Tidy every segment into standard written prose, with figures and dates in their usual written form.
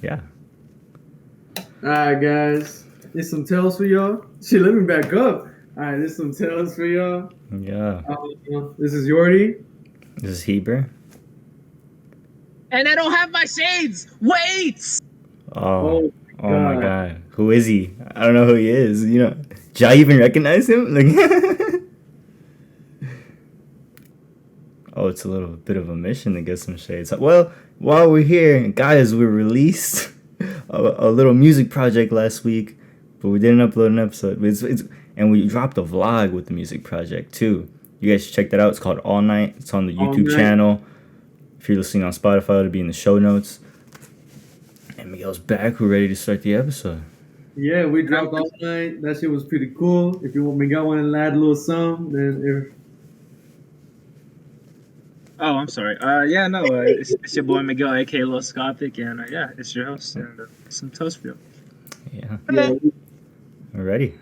Yeah. Alright, guys. There's some tales for y'all. Shit, let me back up. Alright, there's some tales for y'all. Yeah. This is Jhordy. This is Heber. And I don't have my shades. Wait. Oh. Oh Oh my god. god. Who is he? I don't know who he is. Did I even recognize him? Oh, it's a little bit of a mission to get some shades. Well, while we're here, guys, we released a little music project last week, but we didn't upload an episode. And we dropped a vlog with the music project too. You guys should check that out. It's called All Night. It's on the YouTube channel. If you're listening on Spotify, it'll be in the show notes. And Miguel's back. We're ready to start the episode. Yeah, we dropped All Night. That shit was pretty cool. If you want Miguel want to add a little something, then Oh, I'm sorry. It's your boy Miguel, aka Scopic, and it's your host and some toast for you. Yeah. yeah. We're ready.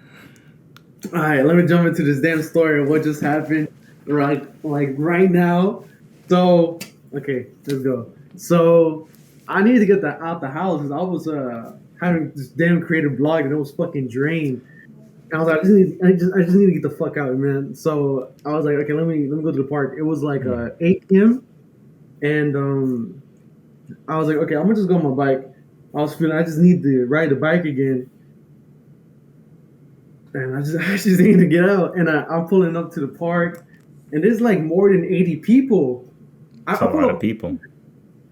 Alright, let me jump into this damn story of what just happened right now. So, okay, let's go. So, I needed to get that out the house because I was having this damn creative blog and it was fucking drained. And I was like, I just need to get the fuck out, man. So I was like, okay, let me go to the park. It was like 8 p.m. and I was like, okay, I'm gonna just go on my bike. I just need to ride the bike again. And I just need to get out. And I'm pulling up to the park, and there's like more than 80 people. That's a lot of people.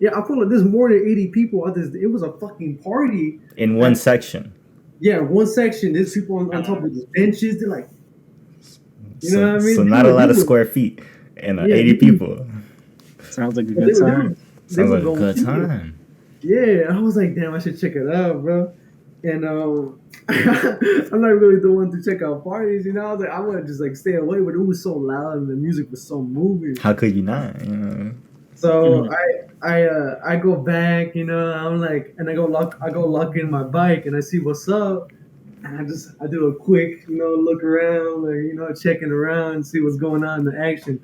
Yeah, I feel like there's more than 80 people. It was a fucking party. In one section. Yeah, one section. There's people on top of the benches. They're like, know what I mean? So not a lot of square feet and 80 people. Sounds like a good time. Sounds like a good time. Yeah, I was like, damn, I should check it out, bro. And I'm not really the one to check out parties, I was like, I want to just like stay away, but it was so loud and the music was so moving. How could you not? So I go back, I'm like, and I go lock in my bike, and I see what's up, and I do a quick, look around, like, checking around and see what's going on in the action.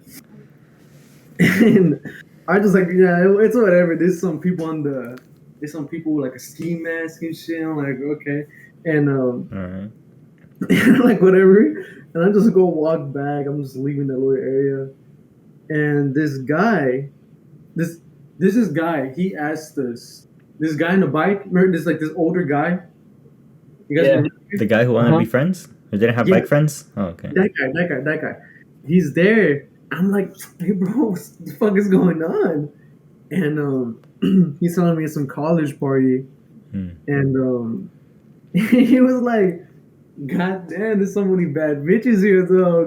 And I just like, it's whatever. There's some people with like a ski mask and shit. I'm like, okay, and all right. like whatever, and I just go walk back. I'm just leaving that little area, and this guy. This guy, he asked us. This guy on the bike, remember this older guy? You guys remember? The guy who wanted to be friends? Who didn't have bike friends? Oh, okay. That guy. He's there. I'm like, hey bro, what the fuck is going on? And he's telling me it's some college party. And he was like, God damn, there's so many bad bitches here, though.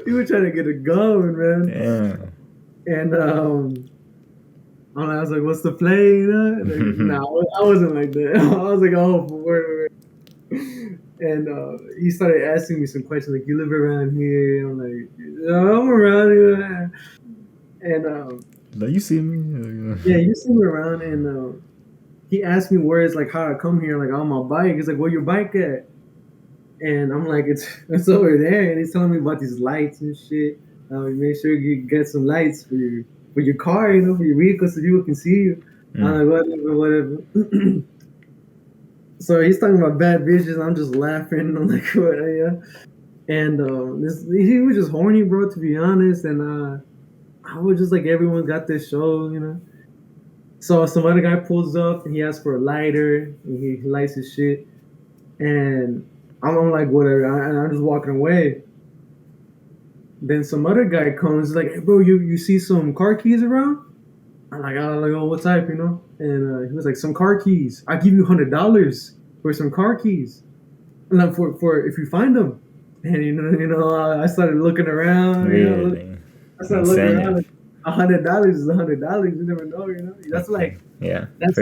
He was trying to get it going, man. Yeah. And I was like, "What's the play?" Like, no, I wasn't like that. I was like, "Oh, word." And he started asking me some questions, like, "You live around here?" I'm like, "No, I'm around here." And do you see me? Yeah, you see me around. And he asked me where it's like how I come here, like on my bike. He's like, "Where your bike at?" And I'm like, "It's over there." And he's telling me about these lights and shit. Make sure you get some lights for your car, for your vehicle, so people can see you. I'm like, whatever. So he's talking about bad bitches. I'm just laughing. I'm like, what? Yeah. And he was just horny, bro. To be honest, and I was just like, everyone got this show, So some other guy pulls up and he asks for a lighter and he lights his shit, and I'm like, whatever. And I'm just walking away. Then some other guy comes like, hey, bro, you see some car keys around? I'm like, oh, what type, And he was like, some car keys. I give you $100 for some car keys, and then for if you find them. And I started looking around. Really? I started looking around. Like, $100 is $100. You never know. That's like, yeah. That's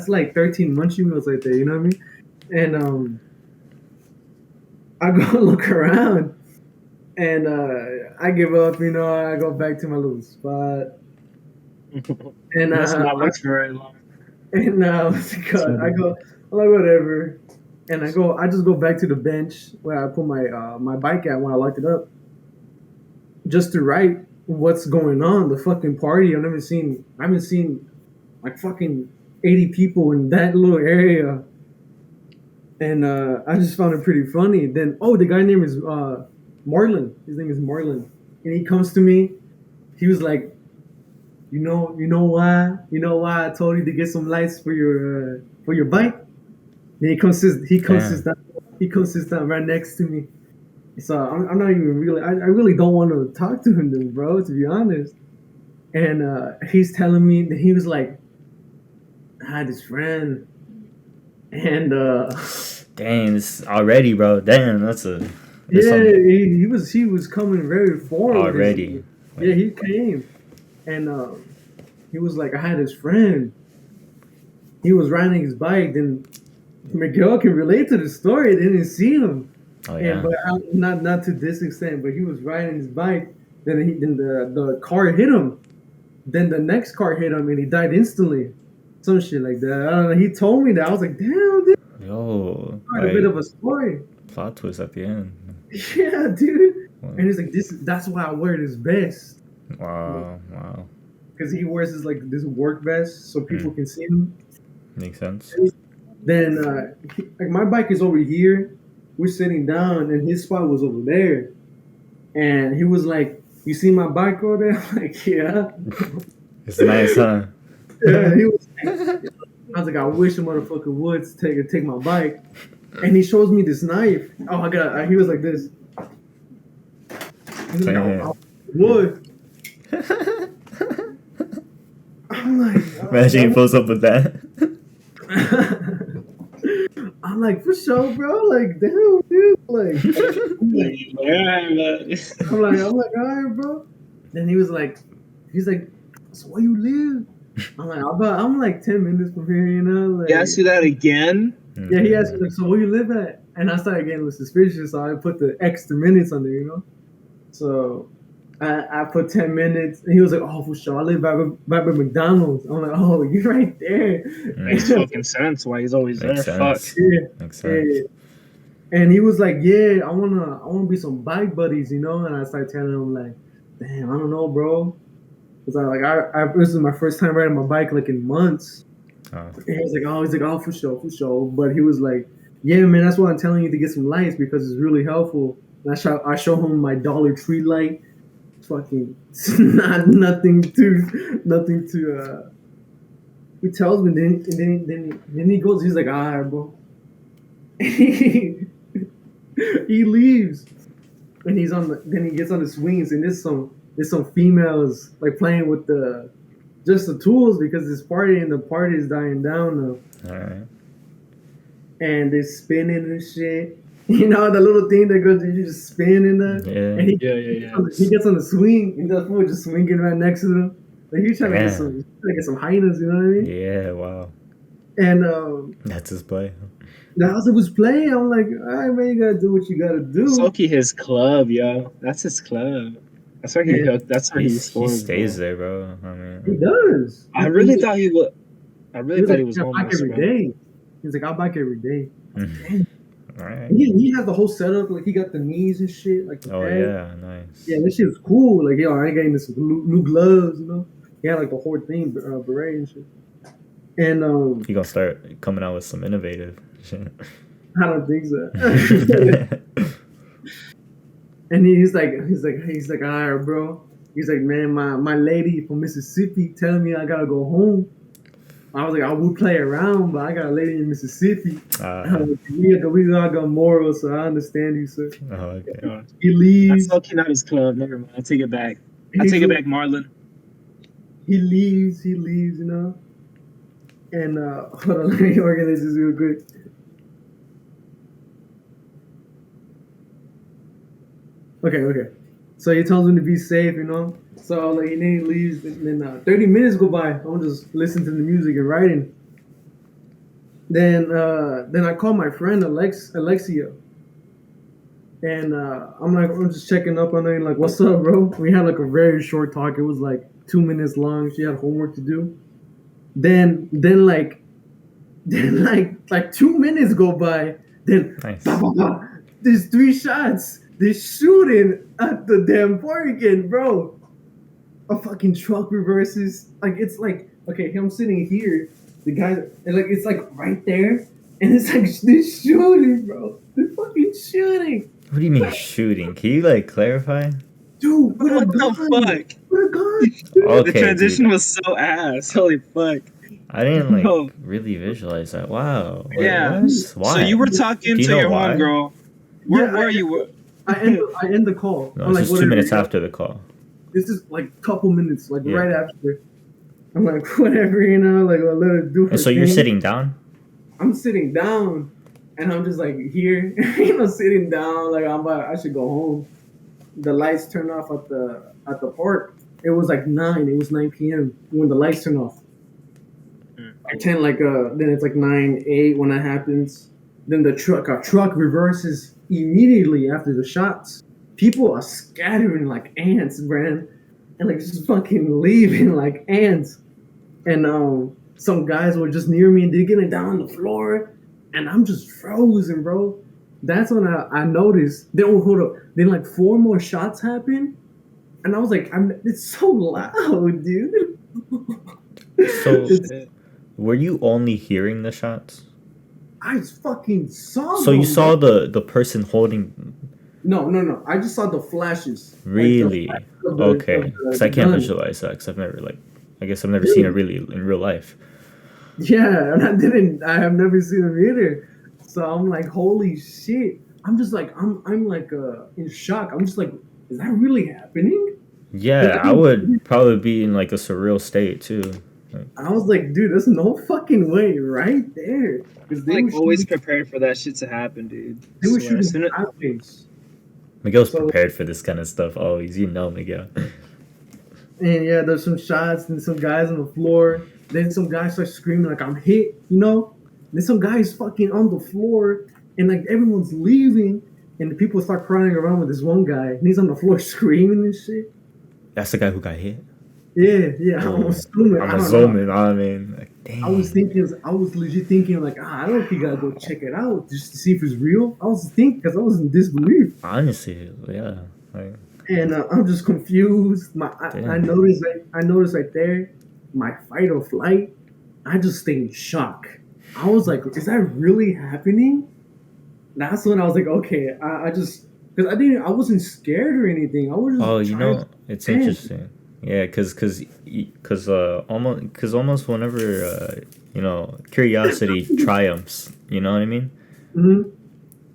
like 13 munchie meals right there. You know what I mean? And I go look around, and I give up. I go back to my little spot. And that's not much for very long. And what's it called? I go, I'm like, whatever. And I just go back to the bench where I put my bike at when I locked it up, just to write what's going on. The fucking party. I haven't seen like fucking 80 people in that little area. And I just found it pretty funny. Then, the guy name is Marlon. His name is Marlon. And he comes to me. He was like, you know why I told you to get some lights for your bike? And he comes down right next to me. So I'm not even really. I really don't want to talk to him, then, bro. To be honest. And he's telling me that he was like, I had this friend, and Dang, this already, bro. Damn, that's he was coming very forward already. Yeah, he came, and he was like, I had this friend. He was riding his bike. Then Miguel can relate to the story. They didn't see him. Oh yeah. But not to this extent. But he was riding his bike. Then the car hit him. Then the next car hit him, and he died instantly. Some shit like that. I don't know. He told me that. I was like, damn, dude. Yo, A bit of a story. Plot twist at the end. Yeah, dude. What? And he's like, that's why I wear this vest. Wow. Because he wears this work vest so people can see him. Makes sense. Then my bike is over here. We're sitting down, and his spot was over there. And he was like, you see my bike over there? I'm like, yeah. It's nice, huh? Yeah, he was like, I was like, I wish a motherfucker would take my bike. And he shows me this knife. He was like this. He was like, I would. I'm like, imagine he pulls up with that. I'm like, for sure, bro. Like, damn, dude. Like, I'm like, all right, bro. Then he's like, so where you live? I'm like 10 minutes from here, you know. Like, he asked you that again? Yeah, he asked me like, so where you live at? And I started getting a little suspicious, so I put the extra minutes on there, you know. So I put 10 minutes, and he was like, oh, for sure, I live right by McDonald's. I'm like, oh, you're right there. Makes fucking sense why he's always there. Fuck. Yeah. Makes sense. Yeah. And he was like, yeah, I wanna be some bike buddies, you know. And I started telling him like, damn, I don't know, bro. Cause this is my first time riding my bike like in months. And he was like, oh, for sure. But he was like, yeah, man, that's why I'm telling you to get some lights because it's really helpful. And I show him my Dollar Tree light. It's fucking nothing to. He tells me, then he goes. He's like, all right, bro. He leaves, and then he gets on the swings, and there's some females like playing with the tools because it's party and the party is dying down now. All right. And they're spinning and shit. You know the little thing that goes, you just spin in there. Yeah. And he gets on the swing, and that fool just swinging right next to them. Like he's trying to get some hyenas, you know what I mean? Yeah. Wow. And that's his play. As it was playing, I'm like, all right, man, you gotta do what you gotta do. Soki his club, yo. That's his club. That's where he scores. He stays there, bro. I mean, he does. I really thought he would. I really thought he was going back every day. He's like, I'll bike every day. All right. He has the whole setup. Like he got the knees and shit. Like the head. Yeah, nice. Yeah, this shit was cool. Like I ain't getting this new gloves, you know. He had like the whole thing, beret and shit. And he gonna start coming out with some innovative shit. I don't think so. And he's like, all right, bro. He's like, man, my lady from Mississippi telling me I gotta go home. I was like, I would play around, but I got a lady in Mississippi. We all got morals, so I understand you, sir. Oh, okay. He leaves. That's Soki, not his club. Never mind. I take it back. Marlon. He leaves, you know. And hold on, let me organize this real quick. Okay. So he tells him to be safe, you know. So like, and then he leaves, and then 30 minutes go by. I'm just listening to the music and writing. Then I call my friend Alexia, and I'm just checking up on her, and like, what's up, bro? We had like a very short talk. It was like 2 minutes long. She had homework to do. Then like 2 minutes go by. Then nice. There's 3 shots. They're shooting at the damn park again, bro. A fucking truck reverses. Like it's like okay, I'm sitting here. The guy, and like it's like right there, and it's like they're shooting, bro. They're fucking shooting, What do you mean shooting? Can you like clarify? dude. With a What the gun, fuck? with a gun, dude. The Okay, transition dude. was so ass. Holy fuck. I didn't like No. really visualize that. Wow. Wait, Yeah. what? So you Why? were talking Do you to know your why? homegirl. Where Yeah, were you? I end the call. No, I'm it's like, just 2 whatever. minutes after the call. This is like a couple minutes, like Yeah. right after. I'm like, whatever, you know, like I'll let her do her And so you're thing. sitting down? I'm sitting down, and I'm just like here, you know, sitting down, like I should go home. The lights turned off at the park. It was like 9. It was 9 p.m. when the lights turn off. At 10, like then it's like 9, 8 when that happens. Then a truck reverses immediately after the shots. People are scattering like ants, man, and like just fucking leaving like ants. And some guys were just near me and they're getting down on the floor, and I'm just frozen, bro. That's when I noticed. Then hold up. Then like 4 more shots happened, and I was like, it's so loud, dude. So Shit. were you only hearing the shots? I fucking saw. So you them, saw bro. the person holding. No. I just saw the flashes. Really? Like the flash Okay. Because I can't gun. visualize that. Because I've never like. I guess I've never Dude. seen it really in real life. Yeah, and I have never seen them either. So I'm like, holy shit. I'm just like, I'm like in shock. I'm just like, is that really happening? Yeah, I would probably be in like a surreal state too. I was like, dude, there's no fucking way right there. Because they were Like always shooting, prepared for that shit to happen, dude. they were Swear. shooting sideways. Miguel's So- prepared for this kind of stuff always. You know, Miguel. And yeah, there's some shots and some guys on the floor. Then some guys start screaming like I'm hit, you know? Then some guys fucking on the floor and like everyone's leaving and the people start crying around with this one guy and he's on the floor screaming and shit. That's the guy who got hit. Yeah, I'm assuming. I I'm don't know. assuming. I mean, like, dang. I was legit thinking like, I don't think I gotta go check it out just to see if it's real. I was thinking because I was in disbelief. Honestly, yeah. Like, And I'm just confused. I noticed right there, my fight or flight. I just stayed in shock. I was like, is that really happening? That's when I was like, okay, I just because I wasn't scared or anything. I was just oh, you trying know, to it's stand. interesting. Yeah, cause almost whenever you know, curiosity triumphs. You know what I mean? Mhm.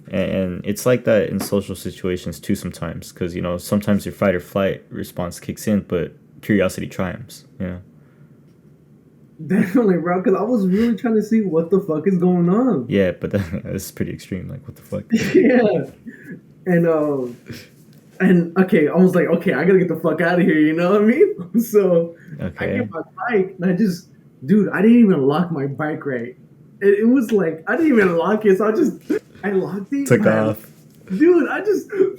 And it's like that in social situations too sometimes, because you know sometimes your fight or flight response kicks in, but curiosity triumphs. You know. Definitely, bro. Because I was really trying to see what the fuck is going on. Yeah, but that's pretty extreme. Like, what the fuck? Yeah, and okay, I was like, okay, I gotta get the fuck out of here. You know what I mean? So I Okay. get my bike, and dude, I didn't even lock my bike right. It was like I didn't even lock it, so I locked it. Took and off. Dude, I just and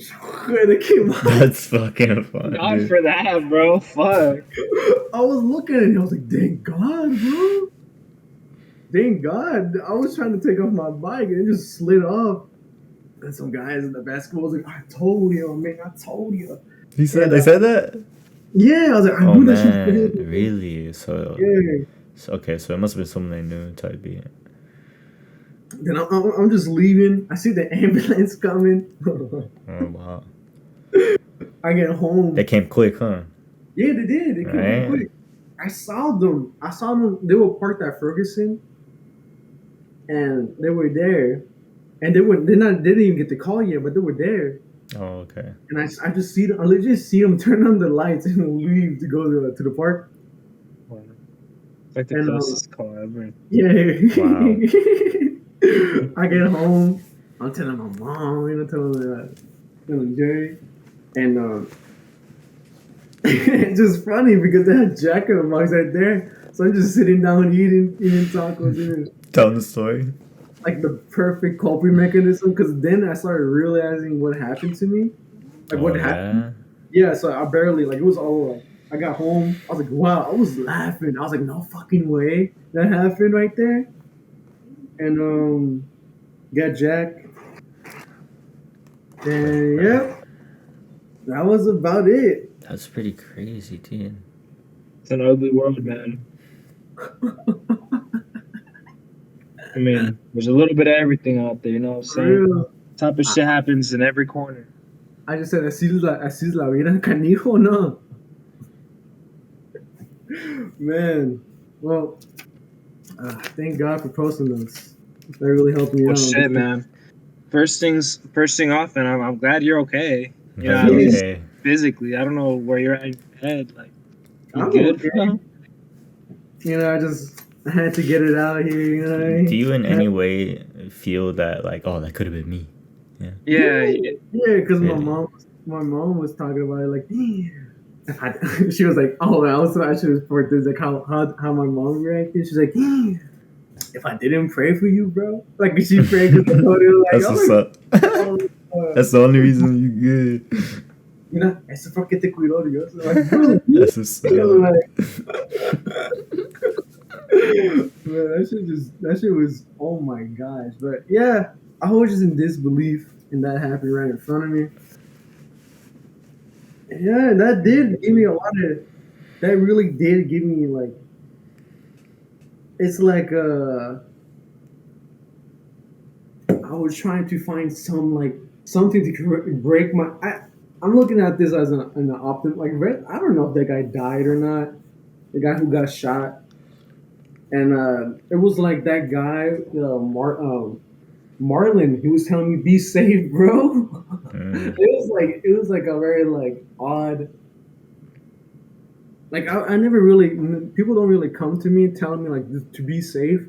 it came out. That's fucking fun, God dude. for that, bro. Fuck. I was looking at it, and I was like, thank God, bro. Thank God. I was trying to take off my bike, and it just slid off. And some guys in the basketball was like, I told you, man, I told you. He said And, they said that. Yeah, I was like, I Oh knew that shit was gonna man, happen. really? So, Yeah. okay, so it must have been someone they knew type beat. Then I'm just leaving. I see the ambulance coming. Oh wow, I get home. they came quick, huh? Yeah, they did. They came Right. real quick. I saw them. They were parked at Ferguson, and they were there. And they didn't even get the call yet, but they were there. Oh okay. And I just see them. I legit see them turn on the lights and leave to go to the park. It's like the And, closest call ever. Yeah. Wow. I get home. I'm telling my mom, telling Jerry, and it's just funny because they had Jack in the box right there. So I'm just sitting down eating tacos, eating Tell the story. like the perfect coping mechanism. Because then I started realizing what happened to me, like what happened. Yeah, so I barely it was all like I got home. I was like, wow, I was laughing. I was like, no fucking way that happened right there. And got Jack. And yeah, that was about it. That's pretty crazy, dude. It's an ugly world, man. I mean, there's a little bit of everything out there. You know what I'm For saying? real. Type of I, shit happens in every corner. I just said, así es la vida, canijo, no. Man, well, thank God for posting those. That really helped me Well, out. shit, man. First thing off, and I'm glad you're okay. You know, Glad at you're least okay. physically. I don't know where you're at in your head. Like, you I'm good, okay. bro? I had to get it out here. You know what I Do mean? you in any way feel that like, oh, that could have been me? Yeah. Yeah, Yeah, because Really? my mom was talking about it. Like, she was like, "Oh, I also actually report this like how my mom reacted." She's like, "If I didn't pray for you, bro, like she prayed because I told her like, That's oh what's my up. god, That's the only reason you good. you know, eso fue que te cuidó Dios." I'm like, bro, That's what's I'm up. like, man, that shit was oh my gosh. But yeah, I was just in disbelief and that happened right in front of me. Yeah, that did give me a lot of. That really did give me like. It's like I was trying to find some like something to break my. I'm looking at this as an optim like I don't know if that guy died or not. The guy who got shot, and it was like that guy, Marlon. He was telling me, "Be safe, bro." Mm. It was like a very like odd. Like I never really people don't really come to me telling me like to be safe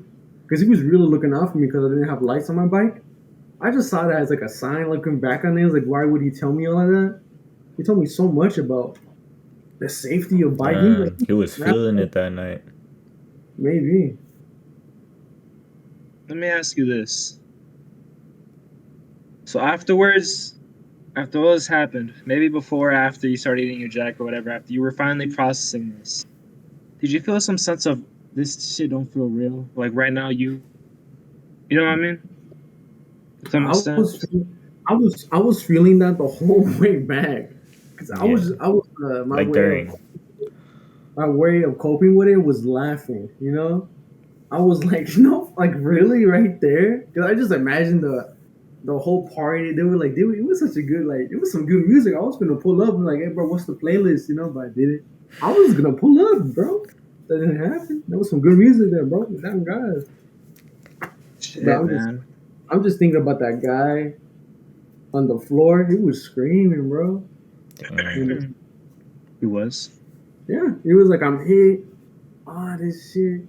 because he was really looking out for me because I didn't have lights on my bike. I just saw that as like a sign looking back on it. I was like, why would he tell me all of that? He told me so much about the safety of biking. Like, He was feeling it that night. maybe. let me ask you this. So after all this happened, maybe before or after you started eating your jack or whatever, after you were finally processing this, did you feel some sense of this shit don't feel real? Like right now, you know what I mean? To some I extent. was I was feeling that the whole way back because Yeah. I was Like during. my way of coping with it was laughing. You know, I was like, no, like really right there because I just imagined the whole party. They were like, dude, it was such a good like it was some good music. I was gonna pull up and like, hey bro, what's the playlist? You know, but I didn't. I was gonna pull up, bro. That didn't happen. There was some good music there, bro. Damn guys. But Shit, man. I'm just thinking about that guy on the floor. He was screaming, bro. Damn. And He was. yeah, he was like, I'm hit. Ah, this shit.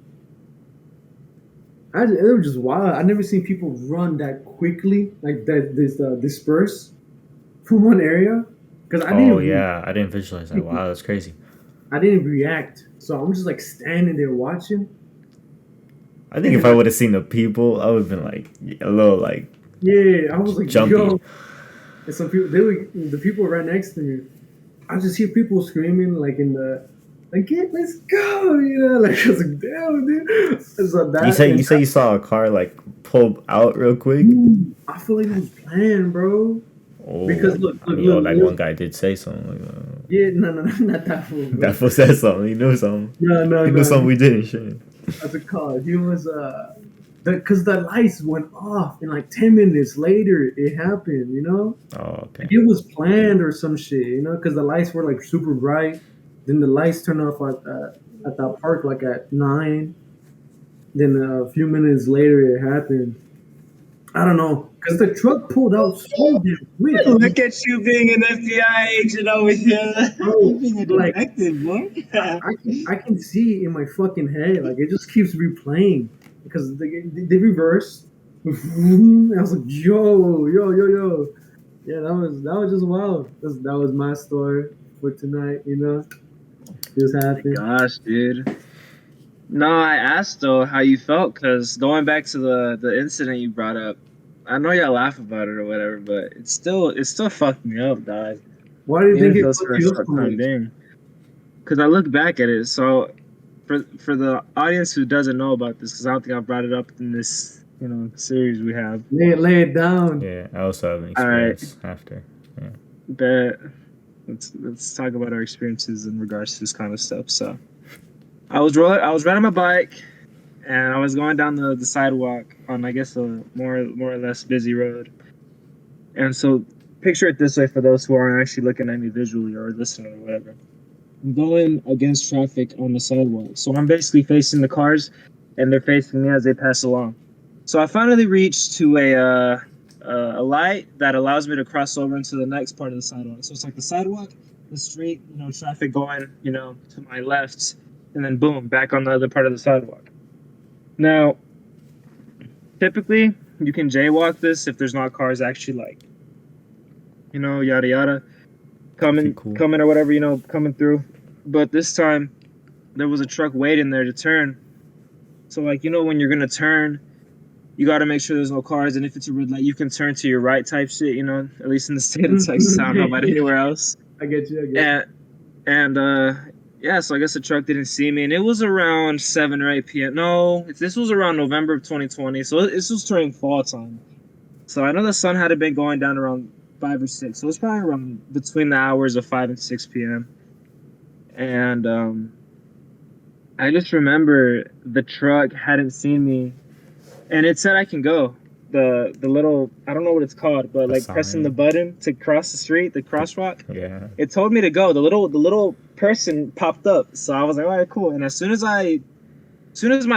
It was just wild. I never seen people run that quickly, like that. This disperse from one area because Oh yeah, I didn't visualize that. Wow, that's crazy. I didn't react. So I'm just like standing there watching. I think if And I would have seen the people, I would have been like a little like yeah, I was like, jumpy. yo. And some people, the people right next to me. I just hear people screaming like in the, like, yeah, let's go, you know. Like I was like, damn, dude. And so You that, say and you saw a car like pull out real quick. I feel like it was planned, bro. Oh, Because I mean, oh, like one look, guy did say something. Like, yeah, no, not that fool, that bro. fool said something. He knew something. No, He knew something no. we didn't. Shit. What's it called? He was because the lights went off, and like 10 minutes later, it happened. You know, Oh, okay. like it was planned or some shit. You know, because the lights were like super bright. Then the lights turned off at that park like at 9. Then a few minutes later, it happened. I don't know, because the truck pulled out so damn quick. Look at you being an FBI agent over here. You Bro, being a like detective, boy. I can see in my fucking head, like it just keeps replaying because they reverse. I was like, yo. Yeah, that was just wild. That was my story for tonight. You know, this happened. Gosh, dude. No, I asked though how you felt because going back to the incident you brought up, I know y'all laugh about it or whatever, but it still fucked me up, dog. Why do you Even think if it it was fucked for a you up short so time much? being. Because I look back at it, so for the audience who doesn't know about this, because I don't think I brought it up in this series we have. Lay it down. Yeah, I also have an All right, experience after. Yeah. bet let's talk about our experiences in regards to this kind of stuff. So I was riding my bike, and I was going down the sidewalk on, I guess, a more or less busy road. And so, picture it this way for those who aren't actually looking at me visually or listening or whatever. I'm going against traffic on the sidewalk, so I'm basically facing the cars, and they're facing me as they pass along. So I finally reached to a light that allows me to cross over into the next part of the sidewalk. So it's like the sidewalk, the street, traffic going, to my left, and then boom, back on the other part of the sidewalk. Now, typically, you can jaywalk this if there's not cars actually yada yada, coming or whatever, coming through. But this time, there was a truck waiting there to turn. So when you're gonna turn, you got to make sure there's no cars, and if it's a red light, you can turn to your right type shit. At least in the state of Texas, I don't know about anywhere else. I get you. Yeah, so I guess the truck didn't see me, and it was around 7 or 8 p.m. No, this was around November of 2020, so this was during fall time. So I know the sun had been going down around 5 or 6, so it's probably around between the hours of 5 and 6 p.m. And I just remember the truck hadn't seen me, and it said I can go. The little, I don't know what it's called, but like pressing the button to cross the street, the crosswalk. Yeah. It told me to go. The little person popped up, so I was like, all right, cool. And as soon as my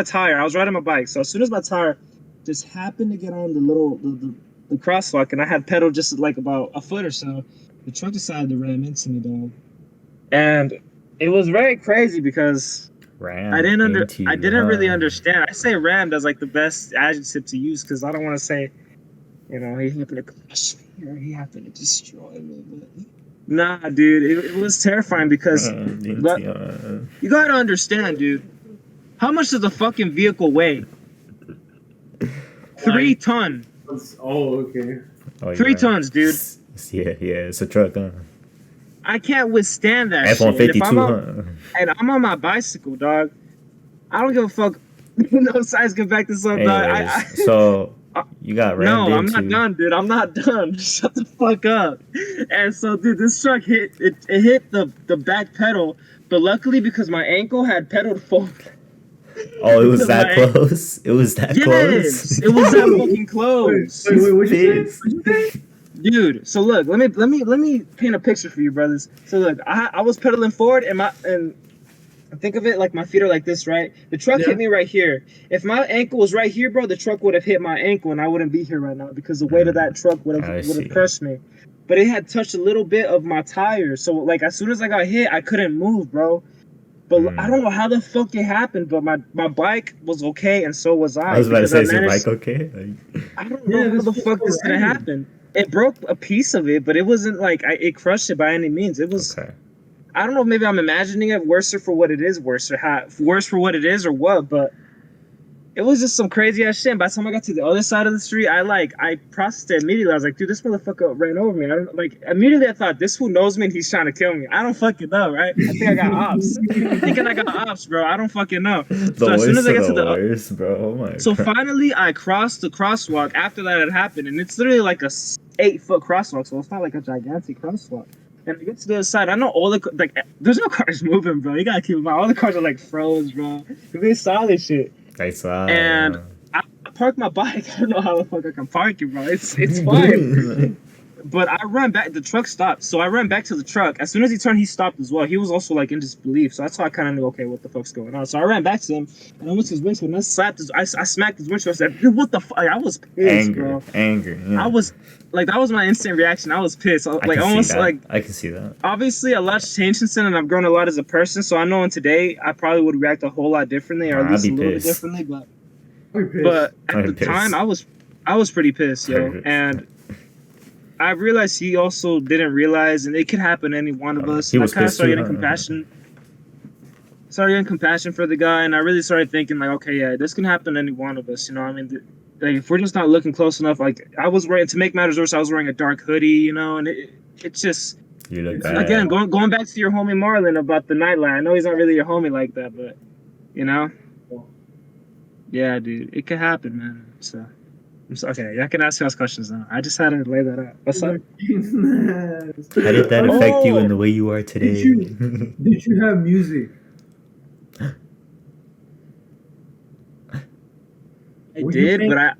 tire, I was riding my bike, so as soon as my tire just happened to get on the crosswalk, and I had pedaled just like about a foot or so, the truck decided to ram into me, dog. And it was very crazy because I didn't really understand. I say rammed as like the best adjective to use because I don't want to say, he happened to crush me or he happened to destroy me. But nah, dude, it was terrifying because you gotta understand, dude. How much does the fucking vehicle weigh? 3 tons. Oh, okay. 3 tons, dude. Yeah, it's a truck, huh? I can't withstand that F-152, shit. huh? And I'm on my bicycle, dog. I don't give a fuck. No size can back this up, dog. So you got rammed into. No, I'm not done, dude. I'm not done. Shut the fuck up. And so, dude, this truck hit the back pedal, but luckily because my ankle had pedaled forward. Oh, it was that close? It was that close? Yes, it was that fucking close. Wait, what'd you say? Dude, so look, let me paint a picture for you, brothers. So look, I was pedaling forward, and think of it like my feet are like this, right? The truck hit me right here. If my ankle was right here, bro, the truck would have hit my ankle, and I wouldn't be here right now because the weight of that truck would have crushed me. But it had touched a little bit of my tire, so like as soon as I got hit, I couldn't move, bro. But I don't know how the fuck it happened, but my bike was okay, and so was I. I was about to say, is your bike okay? I don't know how the fuck this could have happened. It broke a piece of it, but it wasn't like it crushed it by any means. It was. Okay. I don't know. Maybe I'm imagining it worse for what it is, worse for what it is, or what. But it was just some crazy ass shit. And by the time I got to the other side of the street, I processed it immediately. I was like, dude, this motherfucker ran over me. Immediately I thought, this fool knows me and he's trying to kill me. I don't fucking know, right? I think I got ops. I'm thinking I got ops, bro. I don't fucking know. So as soon as I get to the worst, bro. Oh my God. Finally I crossed the crosswalk after that had happened, and it's literally like a 8-foot crosswalk, so it's not like a gigantic crosswalk. And I get to the other side, I know all there's no cars moving, bro. You gotta keep in mind, all the cars are like froze, bro. They saw this shit. I saw. And I parked my bike. I don't know how the fuck I can park it, bro. It's fine. But I ran back. The truck stopped, so I ran back to the truck. As soon as he turned, he stopped as well. He was also like in disbelief, so that's how I kind of knew, okay, what the fuck's going on. So I ran back to him, and I went to his windshield, and I smacked his windshield. I said, dude, what the fuck? I was pissed, bro. Anger. Yeah. I was like, that was my instant reaction. I was pissed. I can see that. Obviously, a lot's changed since then, and I've grown a lot as a person. So I know today I probably would react a whole lot differently, or at least a little bit differently. But at the time, I was pretty pissed, yo. And I realized he also didn't realize, and it could happen to any one of us. And I kind of started getting compassion. Started getting compassion for the guy, and I really started thinking, like, okay, yeah, this can happen to any one of us. You know, I mean, like if we're just not looking close enough. Like I was wearing, to make matters worse, I was wearing a dark hoodie, you know, and it's just. You look bad. Again, going back to your homie Marlon about the nightlight. I know he's not really your homie like that, but you know. Yeah, dude, it could happen, man. So. Okay, y'all can ask us questions now. I just had to lay that out. What's up? How did that affect you in the way you are today? Did you have music? I What you did, think? but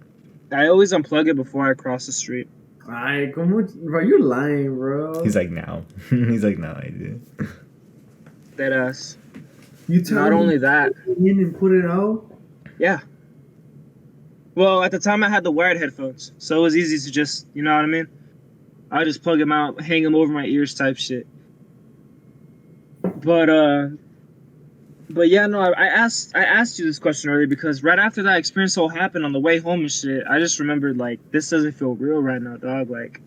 I always unplug it before I cross the street. Ay, como, bro, you're lying, bro. He's like, no. He's like, no, I did. Dead ass. You tell Not me only that, to put it in and put it out. yeah. Well, at the time I had the wired headphones, so it was easy to just, you know what I mean? I just plug them out, hang them over my ears, type shit. But yeah, no, I asked you this question earlier because right after that experience all happened on the way home and shit, I just remembered like this doesn't feel real right now, dog. Like,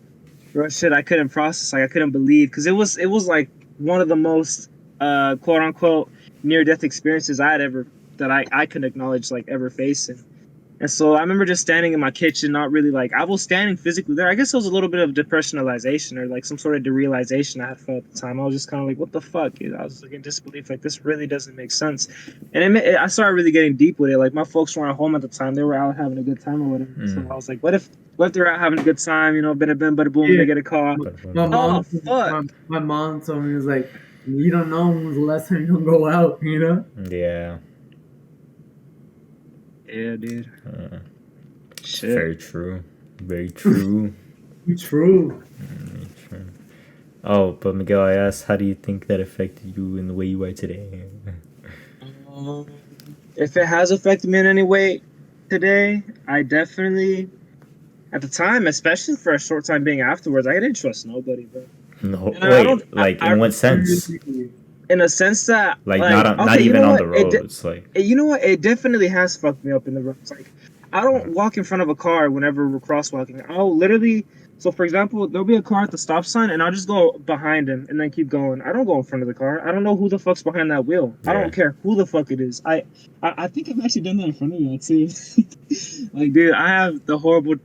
bro, shit, I couldn't process, like I couldn't believe because it was like one of the most quote unquote near death experiences I had ever that I can acknowledge like ever facing. And so I remember just standing in my kitchen, not really like I was standing physically there. I guess it was a little bit of depersonalization or like some sort of derealization I had felt at the time. I was just kind of like, what the fuck? You know, I was like in disbelief, like this really doesn't make sense. And I started really getting deep with it. Like my folks weren't home at the time; they were out having a good time or whatever. So I was like, what if they're out having a good time? You know, bada bing, bada boom, Yeah. they get a call. My Oh mom, fuck! my mom told me, it was like, you don't know when was the last time you gonna go out, you know? Yeah. Yeah, dude. Shit. Very true. Very true. True. Very true. Oh, but Miguel, I asked, how do you think that affected you in the way you are today? If it has affected me in any way today, I definitely, at the time, especially for a short time being afterwards, I didn't trust nobody, bro. No, And I don't, wait, like in what sense? in a sense that, Like like, not okay, you even know on what? the roads, like. You know what? It definitely has fucked me up in the roads. Like, I don't walk in front of a car whenever we're crosswalking. I'll literally, so for example, there'll be a car at the stop sign, and I'll just go behind him and then keep going. I don't go in front of the car. I don't know who the fuck's behind that wheel. I Yeah. don't care who the fuck it is. I think I've actually done that in front of you too. Like, dude, I have the horrible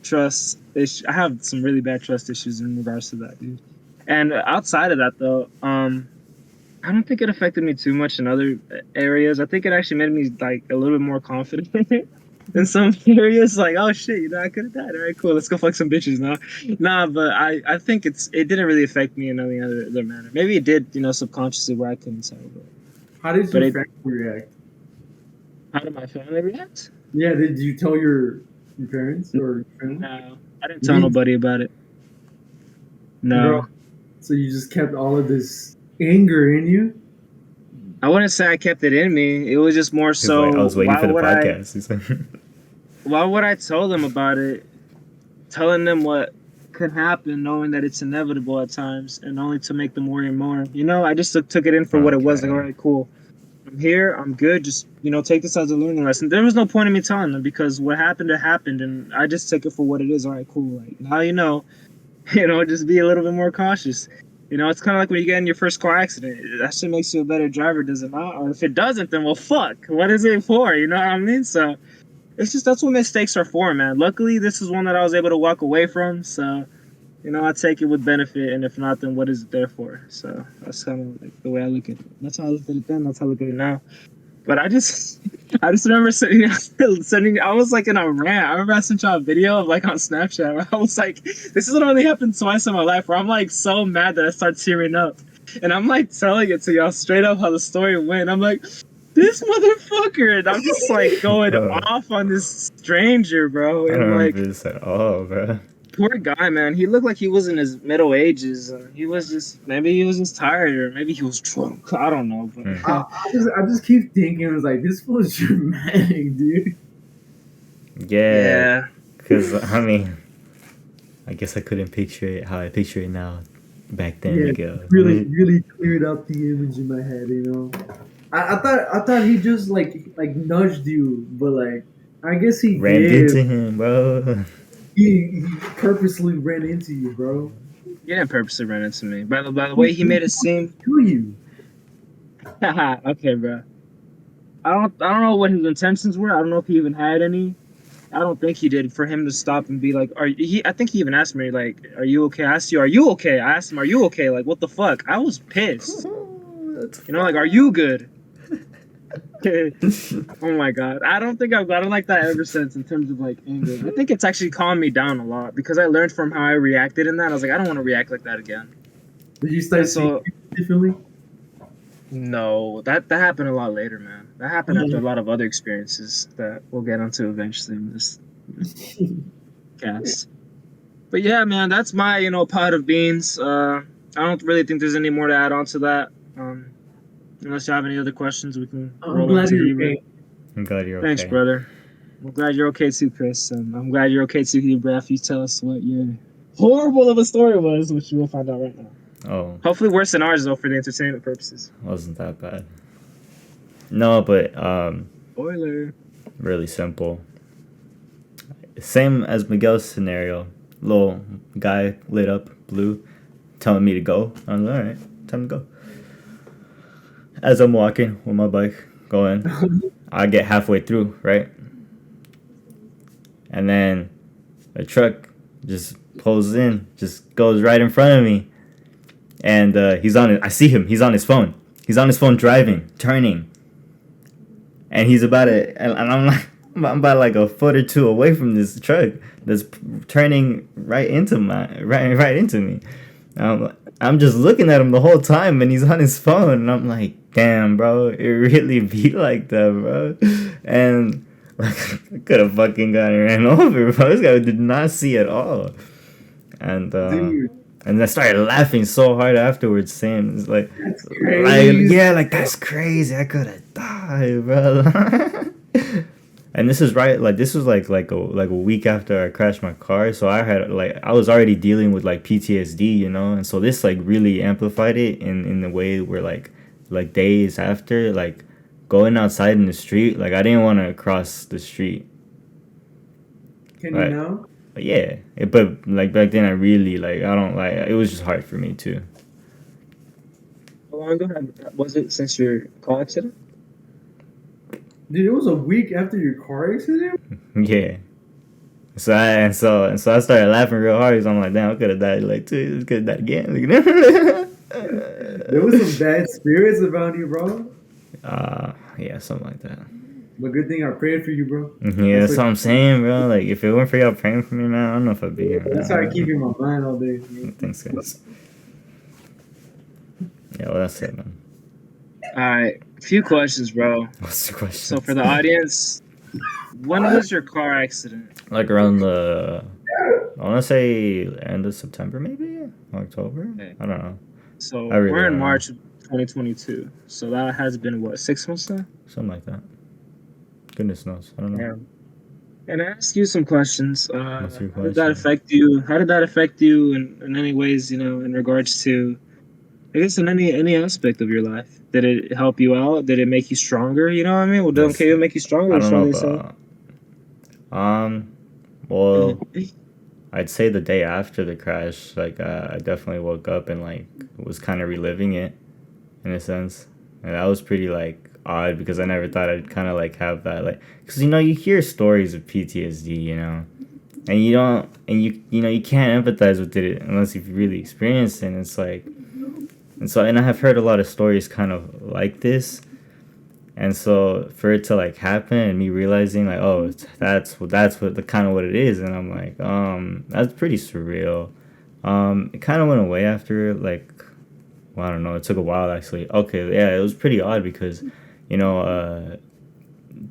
trust. I have some really bad trust issues in regards to that, dude. And outside of that, though, I don't think it affected me too much in other areas. I think it actually made me like a little bit more confident in some areas. Like, oh shit, you know, I could have died. All right, cool. Let's go fuck some bitches now. Nah, but I think it didn't really affect me in any other manner. Maybe it did, you know, subconsciously where I couldn't tell. But How did your family react? how did my family react? Yeah, did you tell your parents or your friends? No, I didn't tell nobody about it. No. Bro, so you just kept all of this anger in you? I wouldn't say I kept it in me. It was just more He's so. like, I was waiting why for the would podcast. He's like, why would I tell them about it? Telling them what could happen, knowing that it's inevitable at times, and only to make them worry more. You know, I just took it in for what it was. Like, all right, cool. I'm here. I'm good. Just, you know, take this as a learning lesson. There was no point in me telling them because what happened, it happened, and I just took it for what it is. All right, cool. Like, now you know, just be a little bit more cautious. You know, it's kind of like when you get in your first car accident. That shit makes you a better driver, does it not? Or if it doesn't, then well, fuck. What is it for? You know what I mean? So it's just that's what mistakes are for, man. Luckily, this is one that I was able to walk away from. So, you know, I take it with benefit, and if not, then what is it there for? So that's kind of like the way I look at it. That's how I looked at it then. That's how I look at it now. But I just remember sending. I was like in a rant. I remember I sent y'all a video of like on Snapchat where I was like, "This has only happened twice in my life." Where I'm like so mad that I start tearing up, and I'm like telling it to y'all straight up how the story went. I'm like, "This motherfucker," and I'm just like going off on this stranger, bro. I And don't like, remember this at all, bro. poor guy, man. He looked like he was in his middle ages. He was just maybe he was just tired, or maybe he was drunk. I don't know. But I just keep thinking, it was like, this was dramatic, dude. Yeah. Because, I mean, I guess I couldn't picture it how I picture it now back then. Yeah, really cleared up the image in my head, you know. I thought he just like nudged you, but like I guess he ran did. into him, bro. He purposely ran into you, bro. He didn't purposely run into me. By the way, he made it seem. To you. Okay, bro. I don't know what his intentions were. I don't know if he even had any. I don't think he did. For him to stop and be like, I think he even asked me like, "Are you okay?" I asked you, "Are you okay?" I asked him, "Are you okay?" Like, what the fuck? I was pissed. You know, like, "Are you good?" Oh my god, I don't think I've gotten like that ever since in terms of like anger. I think it's actually calmed me down a lot because I learned from how I reacted in that. I was like, I don't want to react like that again. Did you start seeing differently? No, that happened a lot later, man. That happened after a lot of other experiences that we'll get onto eventually in this cast. But yeah, man, that's my pot of beans. I don't really think there's any more to add on to that. Unless you have any other questions, we can I'm roll over glad to you're Heber. okay. I'm glad you're Thanks, okay. brother. I'm glad you're okay too, Chris. And I'm glad you're okay too, Heber, after you tell us what your horrible of a story was, which we'll find out right now. Oh, Hopefully worse than ours, though, for the entertainment purposes. wasn't that bad. No, but Spoiler. really simple. Same as Miguel's scenario. Little guy lit up blue, telling me to go. I was like, all right, time to go. As I'm walking with my bike going, I get halfway through, right? And then a truck just pulls in, just goes right in front of me. And he's on it. I see him. He's on his phone. He's on his phone driving, turning. And he's about it. And I'm like, I'm about like a foot or two away from this truck that's turning right into me. I'm just looking at him the whole time, and he's on his phone, and I'm like, damn, bro, it really be like that, bro. And like, I could have fucking gotten ran over, bro. This guy did not see at all. And Dude, and I started laughing so hard afterwards, saying, "It's like, that's crazy. yeah, like that's crazy. I could have died, bro." And this is right, like this was like a week after I crashed my car, so I was already dealing with like PTSD, you know, and so this like really amplified it in the way where like days after, like going outside in the street, like I didn't want to cross the street. Can you Right. know? But yeah, but like back then I really like I don't like it was just hard for me too. How long ago was it since your car accident? Dude, it was a week after your car accident? Yeah. So I started laughing real hard because I'm like, damn, I could have died like 2 could have died again. There was some bad spirits about you, bro. Yeah, something like that. But good thing I prayed for you, bro. Yeah, that's what I'm saying, bro. Like, if it weren't for y'all praying for me, man, I don't know if I'd be here. That's how I keep you in my mind all day. Thanks, guys. Yeah, well, that's it, man. All right, a few questions, bro. What's the question? So for the audience, when was your car accident? Like around I want to say end of September, maybe? October? Okay. I don't know. So I really we're in don't know. March of 2022. So that has been what, 6 months now? Something like that. Goodness knows. I don't know. Yeah. And I ask you some questions. What's your How did that question? affect you? How did that affect you in any ways? In regards to, I guess, in any aspect of your life. Did it help you out? Did it make you stronger? You know what I mean? Well, Yes. can it make you stronger? I Or don't know stronger about. Well, I'd say the day after the crash, like I definitely woke up and like was kind of reliving it, in a sense, and that was pretty like odd because I never thought I'd kind of like have that like because you hear stories of PTSD, and you don't and you can't empathize with it unless you've really experienced it. And it's like, and I have heard a lot of stories kind of like this. And so for it to like happen and me realizing like, oh, that's what the kind of what it is, and I'm like, that's pretty surreal. It kind of went away after like, well, I don't know, it took a while actually. Okay, yeah, it was pretty odd because,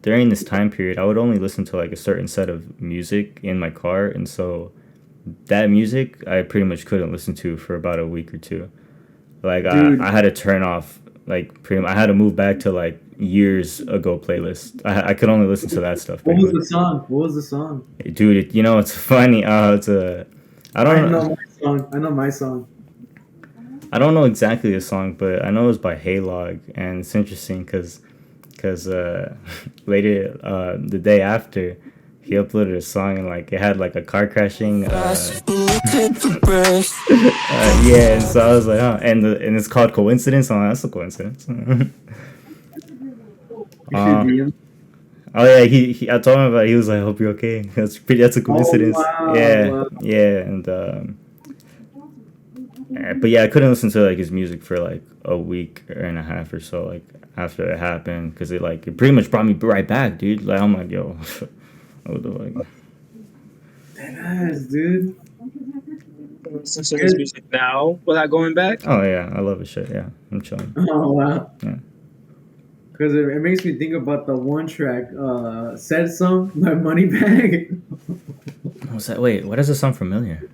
during this time period, I would only listen to like a certain set of music in my car, and so that music I pretty much couldn't listen to for about a week or two. Like Dude. I had to turn off like pretty much. I had to move back to like years ago playlist. I could only listen to that stuff. What pretty was much. the song? What was the song? Dude? It's funny. It's a. I I don't know my song. I know my song. I don't know exactly the song, but I know it was by Haylog, and it's interesting because later the day after he uploaded a song and like it had like a car crashing. Yeah, and so I was like, oh, and it's called Coincidence. Oh, that's a coincidence. You should DM. Oh yeah, he I told him about it. He was like, I hope you're okay. That's a coincidence. wow, Yeah, wow. yeah, and but yeah, I couldn't listen to like his music for like a week and a half or so, like after it happened, because it pretty much brought me right back, dude. Like I'm like, yo, what the fuck? Deadass, dude. Listen to his music now without going back. Oh yeah, I love his shit. Yeah, I'm chilling. Oh wow. Yeah. Because it makes me think about the one track, Said Some, My Money Bag. What's that? Wait, why does it sound familiar?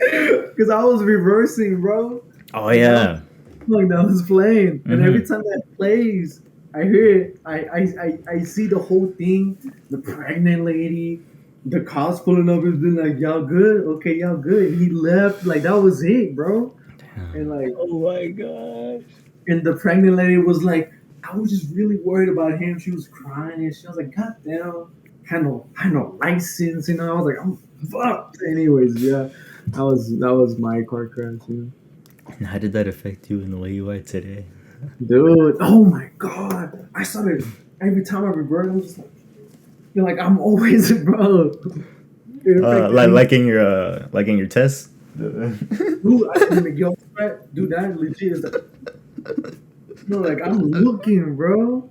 Because I was reversing, bro. Oh yeah. Like that was playing, and Mhm. every time that plays, I hear it. I see the whole thing. The pregnant lady, the cops pulling up and being like, "Y'all good? Okay, y'all good." And he left. Like that was it, bro. And like, Oh my god. and the pregnant lady was like, I was just really worried about him. She was crying, and she was like, "God damn, had no license." You know, I was like, "I'm fucked." Anyways, yeah, that was my car crash. You know? And how did that affect you in the way you are today? Dude, oh my god. I started every time I reverse, I'm just like, you're like, I'm always bro. It affected me. Like in your test. Dude, I see Miguel threat. Dude, that legit is like, no, like I'm looking, bro.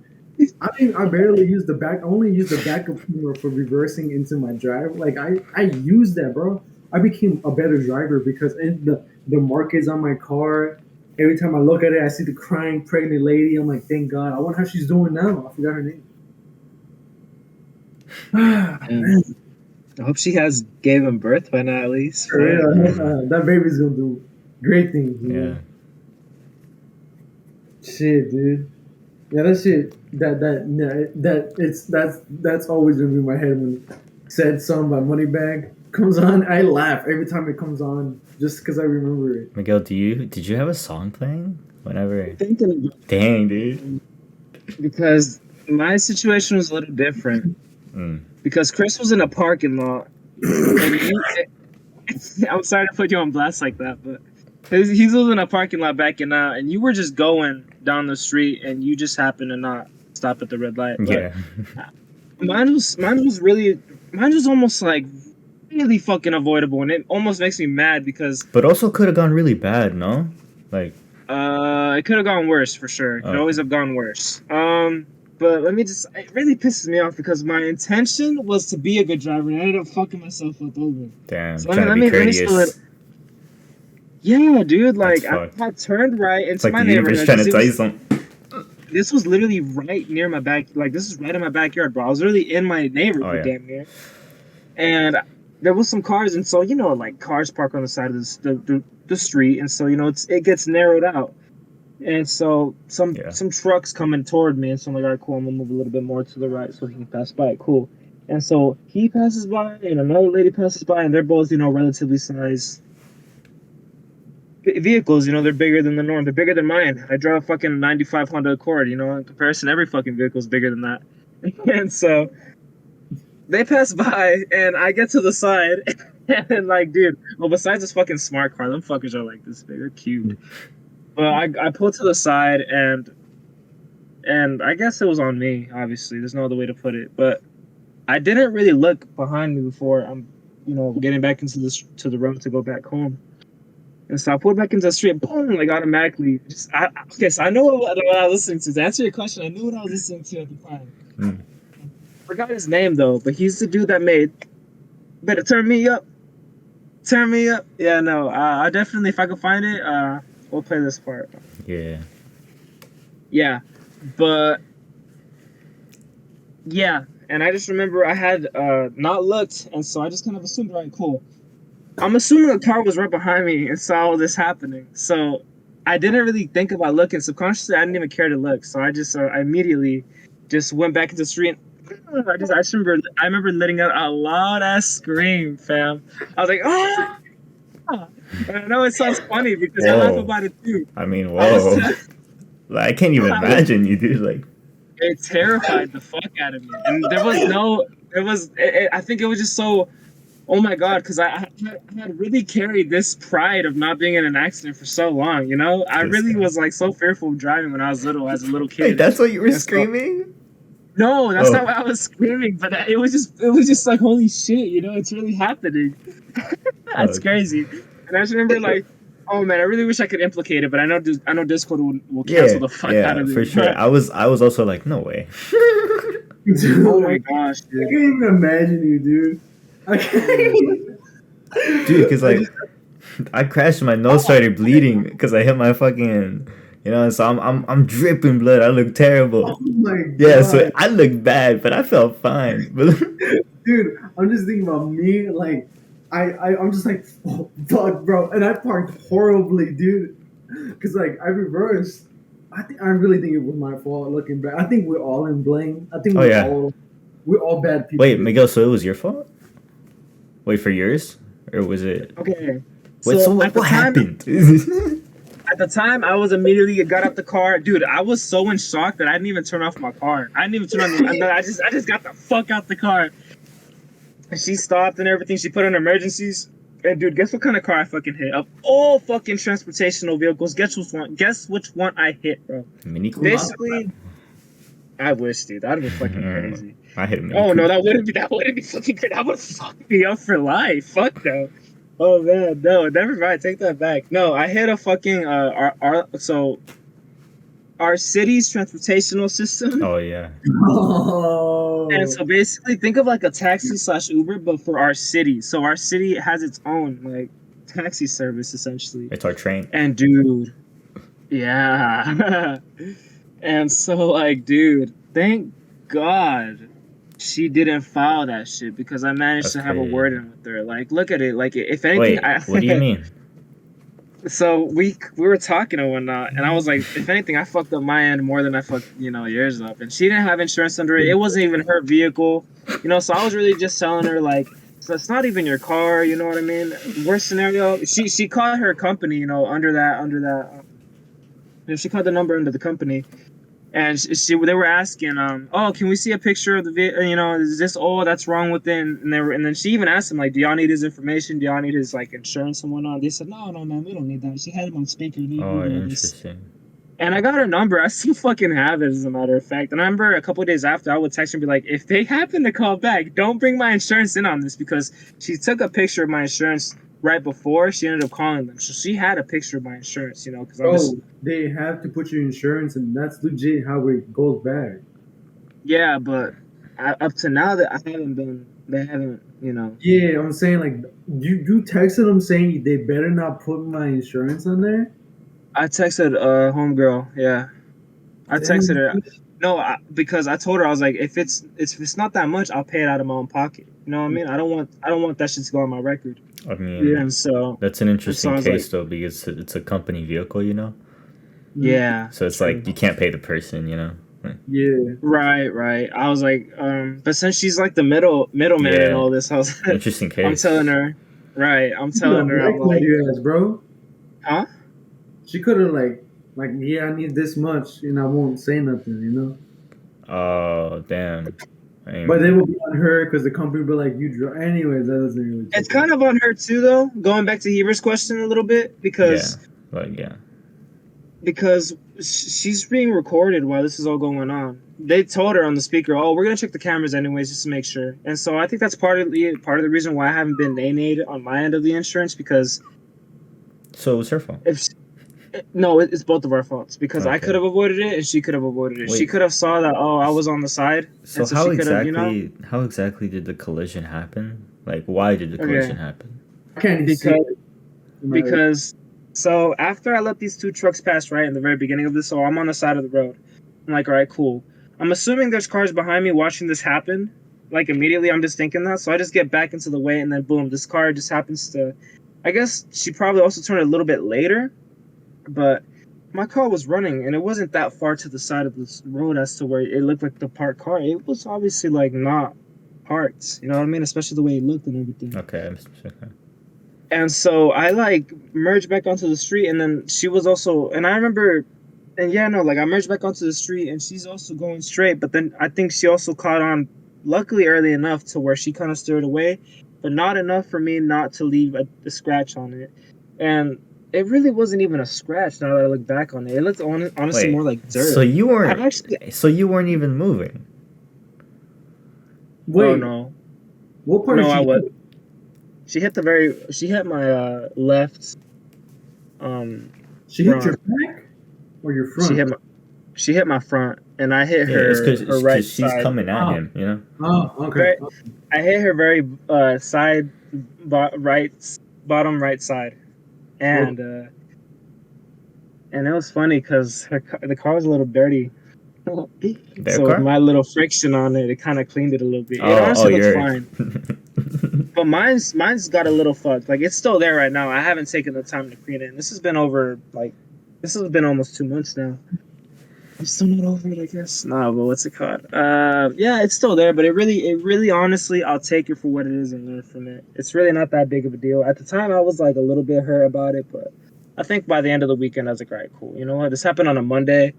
I barely use the back. I only use the backup camera for reversing into my drive. Like I use that, bro. I became a better driver because the markings on my car. Every time I look at it, I see the crying pregnant lady. I'm like, thank God. I wonder how she's doing now. I forgot her name. Man, I hope she has gave him birth by now at least. for real, that baby's gonna do great things. You Yeah. know? Shit, dude. Yeah, that shit. That's always gonna be in my head when Said Some by Moneybag comes on. I laugh every time it comes on just because I remember it. Miguel, did you have a song playing whenever? Thinking about Dang, dude. because my situation was a little different. Mm. Because Chris was in a parking lot, and I'm sorry to put you on blast like that, but he was in a parking lot backing out, and you were just going down the street, and you just happened to not stop at the red light. But Yeah. mine was almost like really fucking avoidable, and it almost makes me mad because But also could have gone really bad, no? Like, it could have gone worse for sure. It could Okay. always have gone worse. But it really pisses me off because my intention was to be a good driver, and I ended up fucking myself up over. damn, So trying to be courteous. Yeah, dude, like That's I turned right into It's like my the universe neighborhood. trying to tell you something. This was literally right near my back. Like this is right in my backyard, bro. I was literally in my neighborhood, Oh, yeah. damn near. And there was some cars, and so like cars park on the side of the street, and so it gets narrowed out. And so some trucks coming toward me, and so I'm like, all right, cool. I'm gonna move a little bit more to the right so he can pass by. Cool. And so he passes by, and another lady passes by, and they're both relatively sized vehicles. They're bigger than the norm. They're bigger than mine. I drive a fucking 95 Honda Accord. In comparison, every fucking vehicle is bigger than that. And so they pass by, and I get to the side, and like, dude, well, besides this fucking smart car, them fuckers are like this big. They're cute. Well, I pulled to the side, and I guess it was on me. Obviously, there's no other way to put it. But I didn't really look behind me before I'm, getting back into to the road to go back home. And so I pulled back into the street, boom, like automatically. Okay, so I know what I was listening to. To answer your question, I knew what I was listening to at the time. Mm. Forgot his name though, but he's the dude that made "Better Turn Me Up." Turn me up. Yeah, no, I definitely, if I could find it, we'll play this part. Yeah. Yeah, but yeah, and I just remember I had not looked, and so I just kind of assumed, right, cool. I'm assuming a car was right behind me and saw all this happening, so I didn't really think about looking. Subconsciously, I didn't even care to look, so I just I immediately just went back into the street. I remember letting out a loud ass scream, fam. I was like, ah! And I know it sounds funny because I laugh about it too. I mean, whoa. I can't even imagine you, dude. Like, it terrified the fuck out of me, and I think it was just so, oh my god, because I had really carried this pride of not being in an accident for so long. I really was like so fearful of driving when I was little, as a little kid. Wait, that's what you were screaming? No, that's not what I was screaming, but it was just like, holy shit, it's really happening. That's crazy. And I just remember like, oh man, I really wish I could implicate it, but I know Discord will cancel the fuck out of it. For sure. I was also like, no way. Oh my gosh, dude. I can't even imagine you, dude. I can't. Dude, because like, I crashed and my nose started bleeding because I hit my fucking You know, so I'm dripping blood. I look terrible. Oh my Yeah, so god, I look bad, but I felt fine. But dude! I'm just thinking about me. Like, I'm just like, oh, fuck, bro. And I parked horribly, dude. Cause like I reversed. I really think it was my fault. Looking back, I think we're all in blame. I think oh yeah, we're all bad people. wait, Miguel. So it was your fault? Wait for yours, or was it? Okay. Wait, so So at the what time, happened? I was immediately got out the car, dude. I was so in shock that I didn't even turn off my car. I didn't even turn on the. I just got the fuck out the car. And she stopped and everything. She put on emergencies. And dude, guess what kind of car I fucking hit? Of all fucking transportational vehicles, guess which one I hit, bro? Mini Cooper. Basically, I wish, dude. That'd be fucking crazy. I hit a Mini Oh Cooper. no, that wouldn't be fucking great. That would fuck me up for life. Fuck no. Oh man, no, never mind. Take that back. No, I hit a fucking our city's transportational system. Oh yeah. Oh, And so basically, think of like a taxi slash Uber, but for our city. So our city has its own like taxi service essentially. It's our train. And dude, yeah. And so like, dude, thank God she didn't file that shit because I managed That's to have a crazy. word in with her. Like, look at it. Like, if anything, Wait, what do you mean? So we were talking and whatnot, and I was like, if anything, I fucked up my end more than I fucked yours up. And she didn't have insurance under it. It wasn't even her vehicle, So I was really just telling her like, so it's not even your car. You know what I mean? Worst scenario, she called her company, under that. She called the number under the company. And they were asking, oh, can we see a picture of the is this that's wrong with it? And then she even asked him like, do y'all need his information? Do y'all need his like insurance and whatnot? They said, no, man, we don't need that. She had him on speaker. Oh, interesting. And I got her number. I still fucking have it, as a matter of fact. And I remember a couple of days after, I would text her and be like, if they happen to call back, don't bring my insurance in on this, because she took a picture of my insurance right before she ended up calling them. So she had a picture of my insurance, because I'm just... they have to put your insurance, and that's legit how it goes back. Yeah, but up to now that they haven't, Yeah, I'm saying like, you texted them saying they better not put my insurance on there. I texted homegirl, yeah. I texted her. No, because I told her, I was like, if it's not that much, I'll pay it out of my own pocket. You know what I mean? I don't want that shit to go on my record. I mean, and so that's an interesting case like, though, because it's a company vehicle, Yeah. So it's like you can't pay the person, Yeah. Right. I was like, but since she's like the middleman in all this, I was interesting case. I'm telling her, I'm like, you ass, bro. Huh? She could have like, yeah, I need this much, and I won't say nothing, Oh damn. But they will be on her because the company will be like, anyways, that doesn't really. It's kind of on her too, though. Going back to Heber's question a little bit, because because she's being recorded while this is all going on. They told her on the speaker, "Oh, we're gonna check the cameras anyways, just to make sure." And so I think that's part of the reason why I haven't been named on my end of the insurance, because. So it was her fault. No, it's both of our faults, because I could have avoided it and she could have avoided it. Wait. She could have saw that, I was on the side. So how exactly did the collision happen? Like, why did the collision happen? Because so after I let these two trucks pass right in the very beginning of this, so I'm on the side of the road. I'm like, all right, cool. I'm assuming there's cars behind me watching this happen. Like, immediately I'm just thinking that. So I just get back into the way, and then boom, this car just happens to... I guess she probably also turned a little bit later. But my car was running, and it wasn't that far to the side of this road as to where it looked like the parked car. It was obviously like not parked, you know what I mean? Especially the way it looked and everything. Okay. And so I like merged back onto the street, and then she was also, and I remember, and I merged back onto the street, and she's also going straight. But then I think she also caught on, luckily early enough to where she kind of steered away, but not enough for me not to leave a scratch on it. And it really wasn't even a scratch now that I look back on it. It looked honestly more like dirt. So you weren't even moving. Wait. Oh no. What part? No, I was. She hit my left. She hit your back or your front? She hit my front, and I hit her right she's side. coming at him, Oh, okay. I hit her very bottom right side. And And it was funny because the car was a little dirty. Their So with car? my little friction on it, it kind of cleaned it a little bit. It Oh, honestly looks yours. fine. But mine's got a little fucked. Like it's still there right now. I haven't taken the time to clean it. And this has been almost 2 months now. I'm still not over it, I guess. No, but what's it called? Yeah, it's still there, but it really, honestly, I'll take it for what it is and learn from it. It's really not that big of a deal. At the time, I was like a little bit hurt about it, but I think by the end of the weekend, I was like, all right, cool. You know what? This happened on a Monday.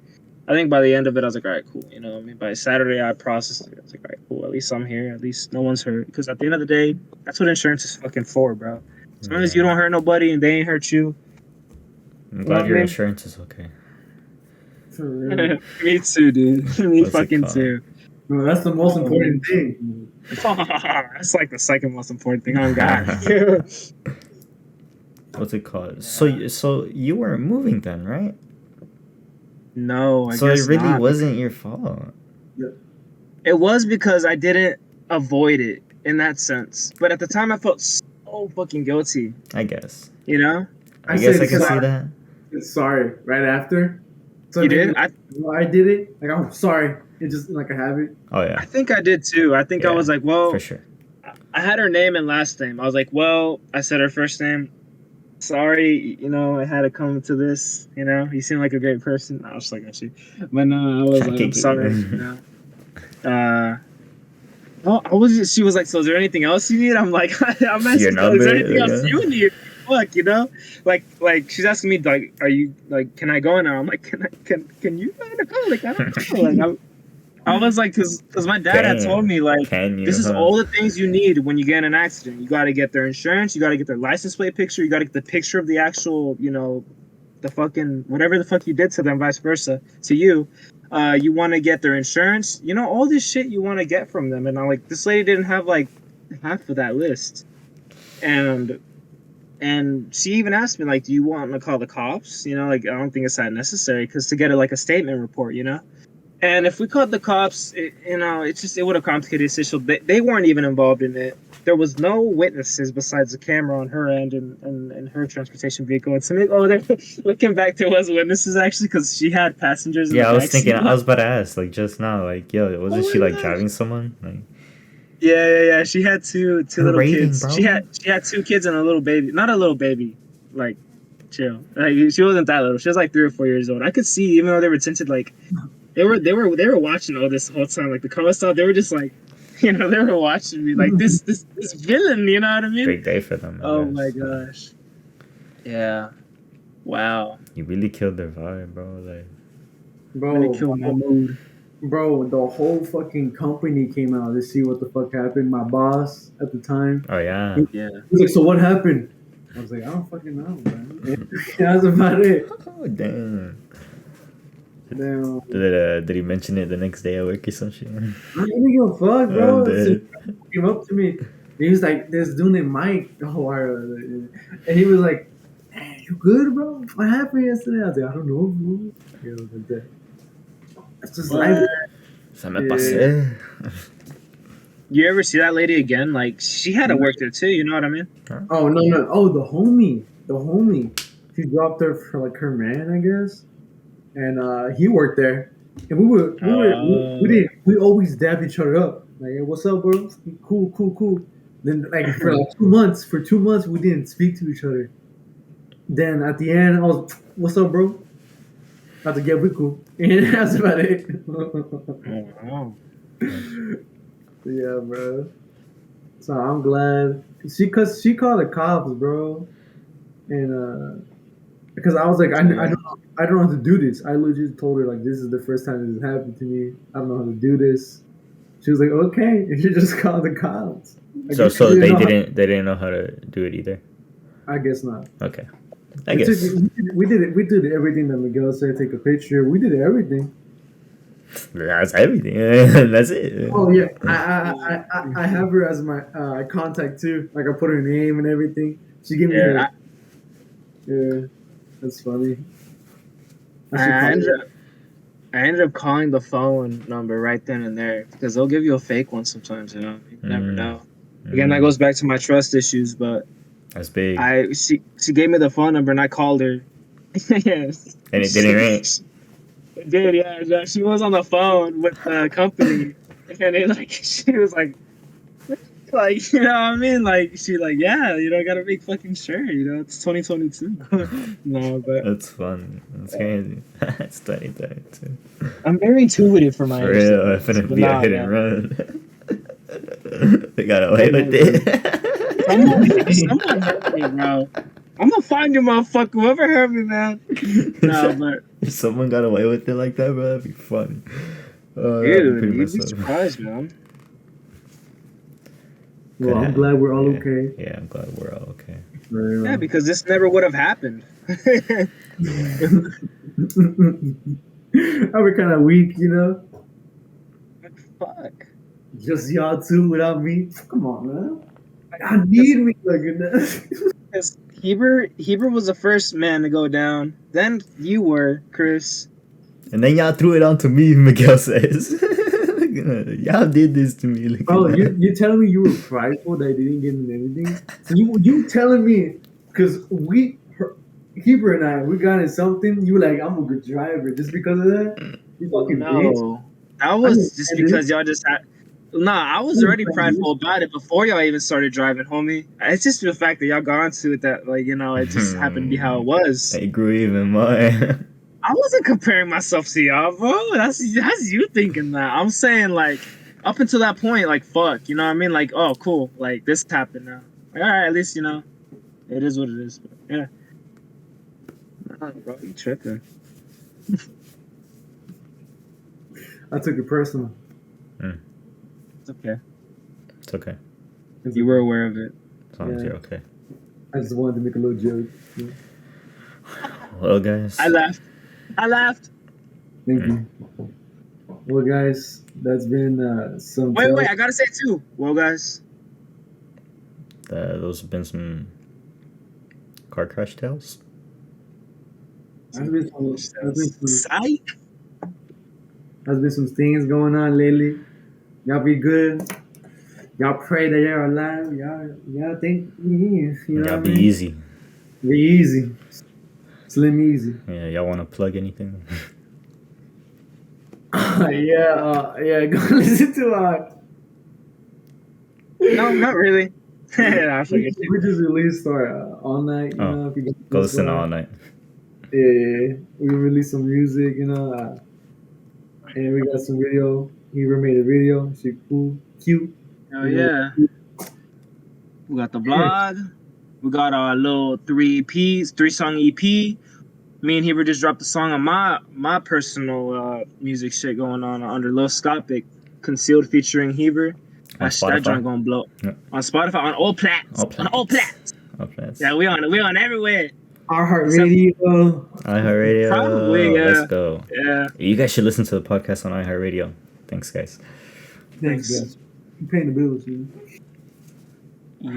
I think by the end of it, I was like, all right, cool. You know what I mean? By Saturday, I processed it. I was like, all right, cool. At least I'm here. At least no one's hurt. Because at the end of the day, that's what insurance is fucking for, bro. As long as you Yeah. don't hurt nobody and they ain't hurt you. I'm You know glad what your I mean? insurance is okay. For real. Me too, dude. Me What's it fucking called? too. No, that's the most important thing. That's like the second most important thing on God. What's it called? So you weren't moving then, right? No, I So it guess really not. wasn't your fault. It was because I didn't avoid it in that sense. But at the time, I felt so fucking guilty. I guess. You know? I guess said I can see sorry. that. Sorry right after. So You maybe, did? I did it. Like, I'm sorry. It's just like a habit. Oh I yeah, think I did too. I think I Yeah, was like, well, for sure. I had her name and last name. I was like, well, I said her first name. Sorry, I had to come to this. You seem like a great person. I was like, actually, but no, I was like, I'm sorry. I was. She was like, so is there anything else you need? I'm like, I'm Your asking, is there anything else number? you need? Fuck, like she's asking me like, are you like, can I go now? I'm like, can you go? Like, I don't know. Like, I was like, because my dad had told me like, Can you? this is all the things you need when you get in an accident. You got to get their insurance. You got to get their license plate picture. You got to get the picture of the actual, the fucking whatever the fuck you did to them, vice versa to you. You want to get their insurance. All this shit you want to get from them. And I'm like, this lady didn't have like half of that list. And she even asked me like, do you want to call the cops? Like I don't think it's that necessary because to get like a statement report. And if we called the cops, it would have complicated the issue. They weren't even involved in it. There was no witnesses besides the camera on her end and her transportation vehicle. And so they're looking back, there was witnesses actually because she had passengers in Yeah, the I was back thinking. seat. I was about to ask, like just now, like, yo, wasn't Oh she my like gosh. driving someone? Like, Yeah. She had two Her little rating, kids. bro. She had two kids and a little baby. Not a little baby, like chill. Like she wasn't that little. She was like 3 or 4 years old. I could see, even though they were tinted, like they were watching all this whole time, like the car stuff. They were just like, they were watching me like this villain. You know what I mean? big day for them. I Oh guess. my gosh. Yeah. Wow. You really killed their vibe, bro. Like, Really killed my mood. Bro, the whole fucking company came out to see what the fuck happened. My boss at the time. oh yeah. Yeah. He was like, so what happened? I was like, I don't fucking know, man. And that's about it. Oh damn. Damn. Did he mention it the next day at work or some shit? I didn't give a fuck, bro. I'm dead. So he came up to me. He was like, this dude named Mike. Oh, and he was like, hey, you good, bro? What happened yesterday? I was like, I don't know, bro. Yeah, I was like that. That's just life. Ça me Yeah. passait. You ever see that lady again? Like she had to work there too. You know what I mean? Oh, no. Oh, the homie. She dropped her for like her man, I guess. And he worked there. And we always dabbed each other up. Like, hey, what's up, bro? Cool. Then like for 2 months we didn't speak to each other. Then at the end I was, what's up, bro? I was like, yeah, we cool. And that's about it. Oh, wow. Yeah, bro. So I'm glad cause she called the cops, bro. And because I was like, I don't know how to do this. I legit told her like, this is the first time this has happened to me. I don't know how to do this. She was like, okay, and she just called the cops. So they didn't know how to do it either. I guess not. Okay, I guess We did everything that Miguel said. Take a picture. We did everything. that's everything. That's it. Oh yeah, I have her as my contact too. Like I put her name and everything. She gave me her. Yeah, that's funny. I ended up calling the phone number right then and there because they'll give you a fake one sometimes. You never know. Again, that goes back to my trust issues. But That's big. she gave me the phone number and I called her, Yes. And it didn't rain. It did, yeah. She was on the phone with the company, and it like she was like you know what I mean? Like she like yeah, gotta make fucking sure, it's 2022. No, but That's fun. That's crazy. It's 2022. I'm very intuitive for my For age. real, if it But be a nah, hit man. and run. They got away with Someone heard me, bro. I'm gonna find you, motherfucker. Whoever heard me, man. No, but if someone got away with it like that, bro, that'd be funny. I'd be dude, pretty you'd be messed up. surprised, man. Well, I'm happen. glad we're all Yeah. okay. Yeah, I'm glad we're all okay. Yeah, because this never would have happened. I was kind of weak, Like, fuck. Just y'all two without me. Come on, man. I need me like that. Because Heber was the first man to go down. Then you were, Chris. And then y'all threw it onto me, Miguel says. Y'all did this to me. Look Oh, at that. you telling me you were prideful that I didn't get in anything? So you telling me because Heber and I, we got in something. You were like, I'm a good driver just because of that. You fucking bitch. No. That I was just understand because it. y'all just had. Nah, I was already prideful about it before y'all even started driving, homie. It's just the fact that y'all got into it that, it just happened to be how it was. It grew even more. I wasn't comparing myself to y'all, bro. That's you thinking that. I'm saying, up until that point, fuck. You know what I mean? Like, oh, cool. Like, this happened now. All right, at least, it is what it is. But, yeah. Nah, bro, you tripping. I took it personal. It's okay. It's okay. You were aware of it. As long as Yeah. you're okay. I just wanted to make a little joke. Yeah. Well, guys. I laughed. Thank you. Well, guys, that's been some. Wait, I gotta say it too. Well, guys. Those have been some car crash tales. There's been Psych. some things going on lately. Y'all be good. Y'all pray that y'all alive. Y'all think you know Y'all what be I mean? easy. Be easy. Slim easy. Yeah, y'all want to plug anything? Yeah. Go listen to No, not really. Nah, we just released our all night. If you Go listen to All Night. Yeah. We released some music. And we got some video. Heber made a video. She cool, cute. Oh yeah. We got the vlog. We got our little 3-song EP. Me and Heber just dropped a song on my personal music shit going on under Lil Scopic, Concealed featuring Heber. On That Spotify? joint gonna blow. Yep. On Spotify, on all plats. On all plats. All plats. Yeah, we on everywhere. iHeartRadio. iHeartRadio. Probably, yeah. Let's go. Yeah. You guys should listen to the podcast on iHeartRadio. Thanks, guys. Thanks, guys. I'm paying the bills. Eating. All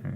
right.